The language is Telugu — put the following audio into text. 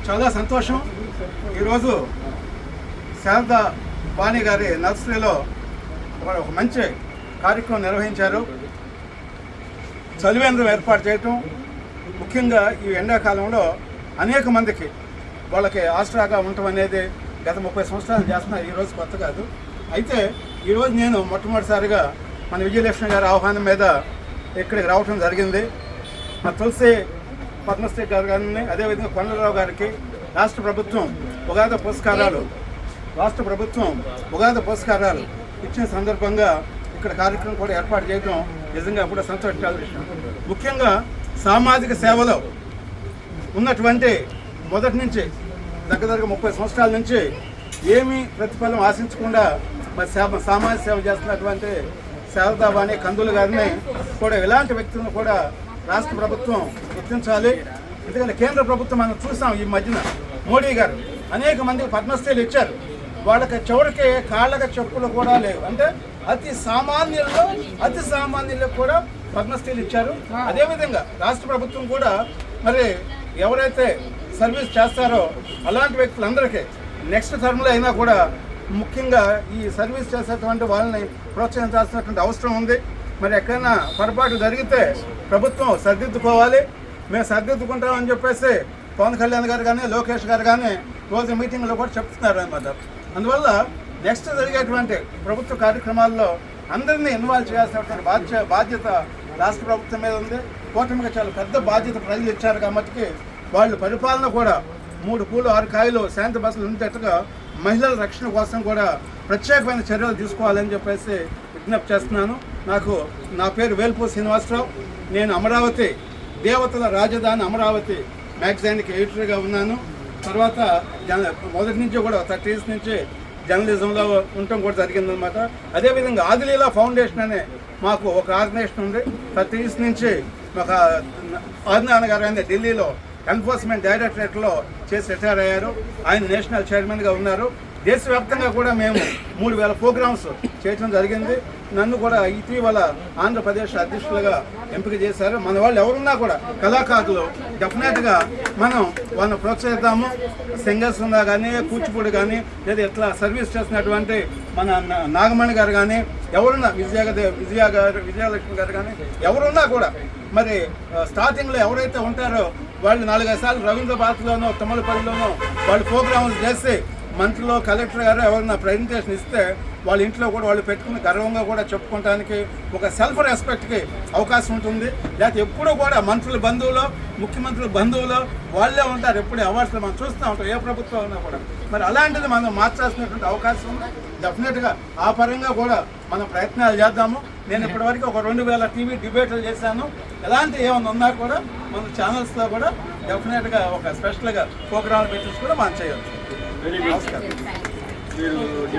చాలా సంతోషం. ఈరోజు శారదా వాణి గారి నర్సరీలో ఒక మంచి కార్యక్రమం నిర్వహించారు. చలివేంద్రం ఏర్పాటు చేయటం, ముఖ్యంగా ఈ ఎండాకాలంలో అనేక మందికి వాళ్ళకి ఆసరాగా ఉండటం అనేది గత 30 సంవత్సరాలు చేస్తున్నారు. ఈరోజు కొత్త కాదు. అయితే ఈరోజు నేను మొట్టమొదటిసారిగా మన విజయలక్ష్మి గారి ఆహ్వానం మీద ఇక్కడికి రావటం జరిగింది. మా తులసి పద్మశ్రీ గారు కానీ, అదేవిధంగా కొండలరావు గారికి రాష్ట్ర ప్రభుత్వం ఉగాది పురస్కారాలు ఇచ్చిన సందర్భంగా ఇక్కడ కార్యక్రమం కూడా ఏర్పాటు చేయడం నిజంగా కూడా సంతోషించాల్సిన విషయం. ముఖ్యంగా సామాజిక సేవలో ఉన్నటువంటి మొదటి నుంచి దగ్గర 30 సంవత్సరాల నుంచి ఏమీ ప్రతిఫలం ఆశించకుండా మరి సామాజిక సేవ చేస్తున్నటువంటి శారదా వాణి కందులు గారిని కూడా ఇలాంటి వ్యక్తులను కూడా రాష్ట్ర ప్రభుత్వం గుర్తించాలి. ఎందుకంటే కేంద్ర ప్రభుత్వం మనం చూసాం, ఈ మధ్యన మోడీ గారు అనేక మందికి పద్మశ్రీలు ఇచ్చారు. వాళ్ళకి చివరికి కాళ్ళకి చెప్పులు కూడా లేవు. అంటే అతి సామాన్యులకు కూడా పద్మశ్రీలు ఇచ్చారు. అదేవిధంగా రాష్ట్ర ప్రభుత్వం కూడా మరి ఎవరైతే సర్వీస్ చేస్తారో అలాంటి వ్యక్తులందరికీ నెక్స్ట్ టర్మ్లో అయినా కూడా ముఖ్యంగా ఈ సర్వీస్ చేసేటువంటి వాళ్ళని ప్రోత్సహించాల్సినటువంటి అవసరం ఉంది. మరి ఎక్కడైనా పొరపాటు జరిగితే ప్రభుత్వం సరిదిద్దుకోవాలి. మేము సరిదిద్దుకుంటామని చెప్పేసి పవన్ కళ్యాణ్ గారు కానీ, లోకేష్ గారు కానీ రోజు మీటింగ్లో కూడా చెప్తున్నారు అన్నమాట. అందువల్ల నెక్స్ట్ జరిగేటువంటి ప్రభుత్వ కార్యక్రమాల్లో అందరినీ ఇన్వాల్వ్ చేయాల్సినటువంటి బాధ్యత రాష్ట్ర ప్రభుత్వం మీద ఉంది. కూటమికి చాలా పెద్ద బాధ్యత ప్రజలు ఇచ్చారు కాబట్టి వాళ్ళు పరిపాలన కూడా 3 పూలు 6 కాయలు శాంతి బస్సులు ఉండేట్టుగా మహిళల రక్షణ కోసం కూడా ప్రత్యేకమైన చర్యలు తీసుకోవాలని చెప్పేసి విజ్ఞప్తి చేస్తున్నాను. నా పేరు వేల్పూర్ శ్రీనివాసరావు. నేను అమరావతి దేవతల రాజధాని అమరావతి మ్యాగజైన్కి ఎడిటర్గా ఉన్నాను. తర్వాత మొదటి నుంచి కూడా 30 years నుంచి జర్నలిజంలో ఉండటం కూడా జరిగిందనమాట. అదేవిధంగా ఆదిలీలా ఫౌండేషన్ అనే మాకు ఒక ఆర్గనైజేషన్ ఉంది. 30 years నుంచి ఒక ఆదినారాయణ గారు ఆయన ఢిల్లీలో ఎన్ఫోర్స్మెంట్ డైరెక్టరేట్లో చేసి రిటైర్ అయ్యారు. ఆయన నేషనల్ చైర్మన్గా ఉన్నారు. దేశవ్యాప్తంగా కూడా మేము 3000 ప్రోగ్రామ్స్ చేయడం జరిగింది. నన్ను కూడా ఇటీవల ఆంధ్రప్రదేశ్ అధ్యక్షులుగా ఎంపిక చేశారు. మన వాళ్ళు ఎవరున్నా కూడా కళాకారులు డెఫినెట్గా మనం వాళ్ళని ప్రోత్సహిద్దాము. సింగర్స్ ఉన్నా కానీ, కూచిపూడి కానీ, లేదా ఇట్లా సర్వీస్ చేసినటువంటి మన నాగమణి గారు కానీ, ఎవరున్నా విజయలక్ష్మి గారు కానీ ఎవరున్నా కూడా మరి స్టార్టింగ్లో ఎవరైతే ఉంటారో వాళ్ళు 4-5 సార్లు రవీంద్ర భారతిలోనో తమ్మలపల్లిలోనో వాళ్ళు ప్రోగ్రామ్స్ చేసి మంత్రిలో కలెక్టర్ గారు ఎవరైనా ప్రజెంటేషన్ ఇస్తే వాళ్ళ ఇంట్లో కూడా వాళ్ళు పెట్టుకుని గర్వంగా కూడా చెప్పుకోవడానికి ఒక సెల్ఫ్ రెస్పెక్ట్కి అవకాశం ఉంటుంది. లేకపోతే ఎప్పుడూ కూడా మంత్రుల బంధువులు, ముఖ్యమంత్రుల బంధువులు వాళ్ళే ఉంటారు. ఎప్పుడు అవార్డ్స్లో మనం చూస్తూ ఉంటాం, ఏ ప్రభుత్వం ఉన్నా కూడా. మరి అలాంటిది మనం మార్చాల్సినటువంటి అవకాశం ఉంది. డెఫినెట్గా ఆ పరంగా కూడా మనం ప్రయత్నాలు చేద్దాము. నేను ఇప్పటివరకు ఒక 2000 టీవీ డిబేట్లు చేశాను. ఎలాంటి ఏమైనా ఉన్నా కూడా మన ఛానల్స్లో కూడా డెఫినెట్గా ఒక స్పెషల్గా ప్రోగ్రాంలు పెట్టేసి కూడా మనం చేయవచ్చు. నమస్కారం.